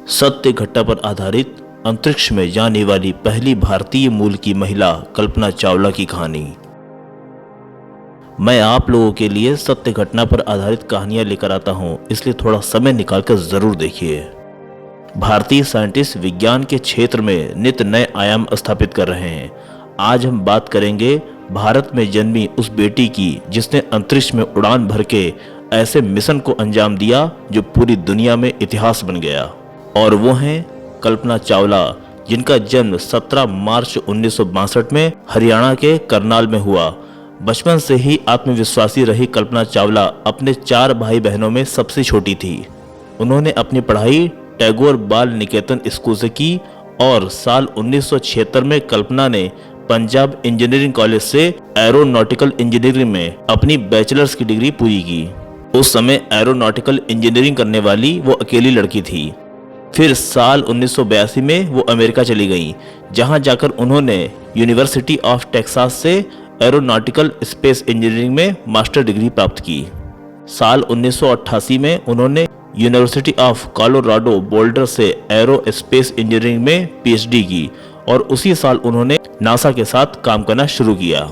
सत्य घटना पर आधारित अंतरिक्ष में जाने वाली पहली भारतीय मूल की महिला कल्पना चावला की कहानी। मैं आप लोगों के लिए सत्य घटना पर आधारित कहानियां लेकर आता हूं, इसलिए थोड़ा समय निकालकर जरूर देखिए। भारतीय साइंटिस्ट विज्ञान के क्षेत्र में नित्य नए आयाम स्थापित कर रहे हैं। आज हम बात करेंगे भारत में जन्मी उस बेटी की जिसने अंतरिक्ष में उड़ान भर के ऐसे मिशन को अंजाम दिया जो पूरी दुनिया में इतिहास बन गया। और वो हैं कल्पना चावला, जिनका जन्म 17 मार्च 1962 में हरियाणा के करनाल में हुआ। बचपन से ही आत्मविश्वासी रही कल्पना चावला अपने 4 भाई बहनों में सबसे छोटी थी। उन्होंने अपनी पढ़ाई टैगोर बाल निकेतन स्कूल से की और साल 1976 में कल्पना ने पंजाब इंजीनियरिंग कॉलेज से एरोनॉटिकल इंजीनियरिंग में अपनी बैचलर्स की डिग्री पूरी की। उस समय एरोनॉटिकल इंजीनियरिंग करने वाली वो अकेली लड़की थी। फिर साल 1982 में वो अमेरिका चली गईं, जहां जाकर उन्होंने यूनिवर्सिटी ऑफ टेक्सास से एरोनॉटिकल स्पेस इंजीनियरिंग में मास्टर डिग्री प्राप्त की। साल 1988 में उन्होंने यूनिवर्सिटी ऑफ कोलोराडो बोल्डर से एरो स्पेस इंजीनियरिंग में पीएचडी की और उसी साल उन्होंने नासा के साथ काम करना शुरू किया।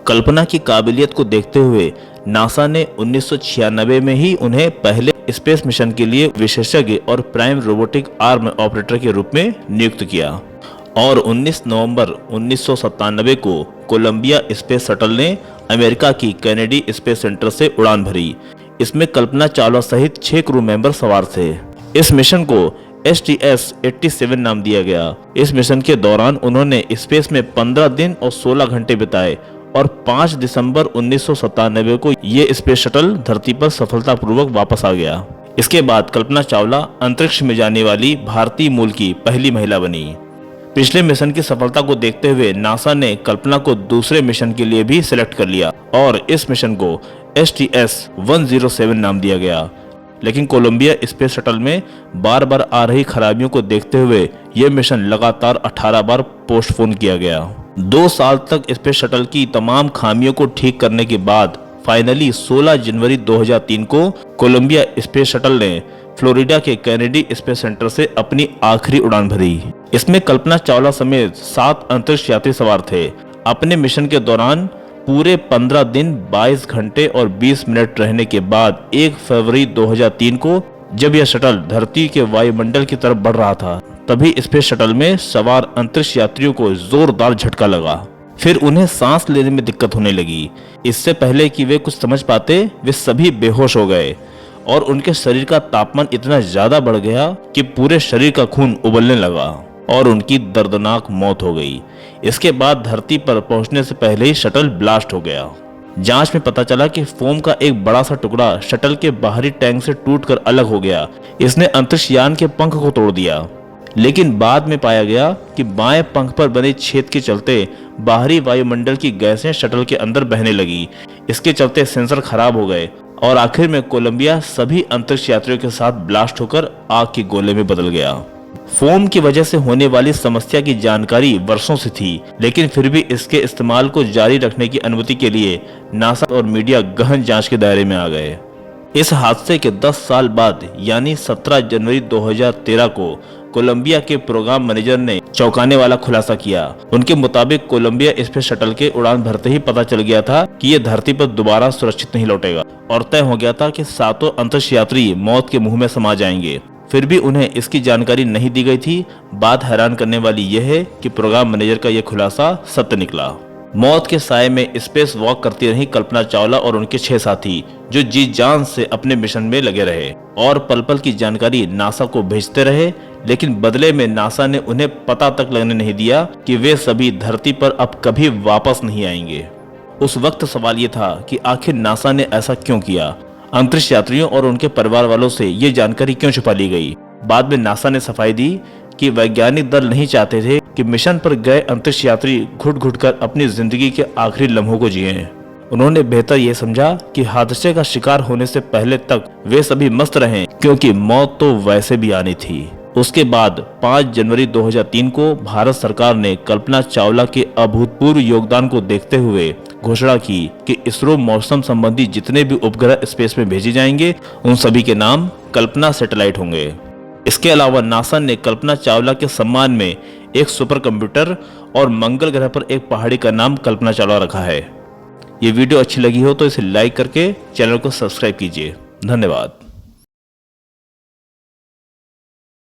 कल्पना की काबिलियत को देखते हुए नासा ने 1996 में ही उन्हें पहले स्पेस मिशन के लिए विशेषज्ञ और प्राइम रोबोटिक आर्म ऑपरेटर के रूप में नियुक्त किया और 19 नवंबर 1997 को कोलंबिया स्पेस शटल ने अमेरिका की कैनेडी स्पेस सेंटर से उड़ान भरी। इसमें कल्पना चावला सहित 6 क्रू मेंबर सवार थे। इस मिशन को STS-87 नाम दिया गया। इस मिशन के दौरान उन्होंने स्पेस में 15 दिन और 16 घंटे बिताए और 5 दिसंबर 1997 को ये स्पेस शटल धरती पर सफलतापूर्वक वापस आ गया। इसके बाद कल्पना चावला अंतरिक्ष में जाने वाली भारतीय मूल की पहली महिला बनी। पिछले मिशन की सफलता को देखते हुए नासा ने कल्पना को दूसरे मिशन के लिए भी सिलेक्ट कर लिया और इस मिशन को STS-107 नाम दिया गया। लेकिन कोलंबिया स्पेस शटल में बार बार आ रही खराबियों को देखते हुए यह मिशन लगातार 18 बार पोस्टपोन किया गया। 2 साल तक स्पेस शटल की तमाम खामियों को ठीक करने के बाद फाइनली 16 जनवरी 2003 को कोलंबिया स्पेस शटल ने फ्लोरिडा के कैनेडी स्पेस सेंटर से अपनी आखिरी उड़ान भरी। इसमें कल्पना चावला समेत 7 अंतरिक्ष यात्री सवार थे। अपने मिशन के दौरान पूरे 15 दिन 22 घंटे और 20 मिनट रहने के बाद 1 फरवरी 2003 को जब यह शटल धरती के वायुमंडल की तरफ बढ़ रहा था, तभी स्पेस शटल में सवार अंतरिक्ष यात्रियों को जोरदार झटका लगा। फिर उन्हें सांस लेने में दिक्कत होने लगी। इससे पहले कि वे कुछ समझ पाते, वे सभी बेहोश हो गए और उनके शरीर का तापमान इतना ज्यादा बढ़ गया कि पूरे शरीर का खून उबलने लगा और उनकी दर्दनाक मौत हो गई। इसके बाद धरती पर पहुंचने से पहले ही शटल ब्लास्ट हो गया। जांच में पता चला कि फोम का एक बड़ा सा टुकड़ा शटल के बाहरी टैंक से टूटकर अलग हो गया। इसने अंतरिक्ष यान के पंख को तोड़ दिया। लेकिन बाद में पाया गया कि बाएं पंख पर बने छेद के चलते बाहरी वायुमंडल की गैसें शटल के अंदर बहने लगी। इसके चलते सेंसर खराब हो गए और आखिर में कोलंबिया सभी अंतरिक्ष यात्रियों के साथ ब्लास्ट होकर आग के गोले में बदल गया। फोम की वजह से होने वाली समस्या की जानकारी वर्षों से थी, लेकिन फिर भी इसके इस्तेमाल को जारी रखने की अनुमति के लिए नासा और मीडिया गहन जांच के दायरे में आ गए। इस हादसे के 10 साल बाद यानी 17 जनवरी 2013 को कोलंबिया के प्रोग्राम मैनेजर ने चौंकाने वाला खुलासा किया। उनके मुताबिक कोलंबिया स्पेस शटल के उड़ान भरते ही पता चल गया था कि यह धरती पर दोबारा सुरक्षित नहीं लौटेगा और तय हो गया था कि 7 अंतरिक्ष यात्री मौत के मुंह में समा जाएंगे। फिर भी उन्हें इसकी जानकारी नहीं दी गई थी। बात हैरान करने वाली यह है कि प्रोग्राम मैनेजर का यह खुलासा सत्य निकला। मौत के साए में स्पेस वॉक करती रही कल्पना चावला और उनके 6 साथी, जो जी जान से अपने मिशन में लगे रहे और पल पल की जानकारी नासा को भेजते रहे। लेकिन बदले में नासा ने उन्हें पता तक लगने नहीं दिया कि वे सभी धरती पर अब कभी वापस नहीं आएंगे। उस वक्त सवाल ये था कि आखिर नासा ने ऐसा क्यों किया? अंतरिक्ष यात्रियों और उनके परिवार वालों से ये जानकारी क्यों छुपा ली गई? बाद में नासा ने सफाई दी कि वैज्ञानिक दल नहीं चाहते थे कि मिशन पर गए अंतरिक्ष यात्री घुट घुट कर अपनी जिंदगी के आखिरी लम्हों को जिएं। उन्होंने बेहतर ये समझा कि हादसे का शिकार होने से पहले तक वे सभी मस्त रहें, क्योंकि मौत तो वैसे भी आनी थी। उसके बाद 5 जनवरी 2003 को भारत सरकार ने कल्पना चावला के अभूतपूर्व योगदान को देखते हुए घोषणा की कि इसरो मौसम संबंधी जितने भी उपग्रह स्पेस में भेजे जाएंगे उन सभी के नाम कल्पना सैटेलाइट होंगे। इसके अलावा नासा ने कल्पना चावला के सम्मान में एक सुपर कंप्यूटर और मंगल ग्रह पर एक पहाड़ी का नाम कल्पना चावला रखा है। ये वीडियो अच्छी लगी हो तो इसे लाइक करके चैनल को सब्सक्राइब कीजिए। धन्यवाद।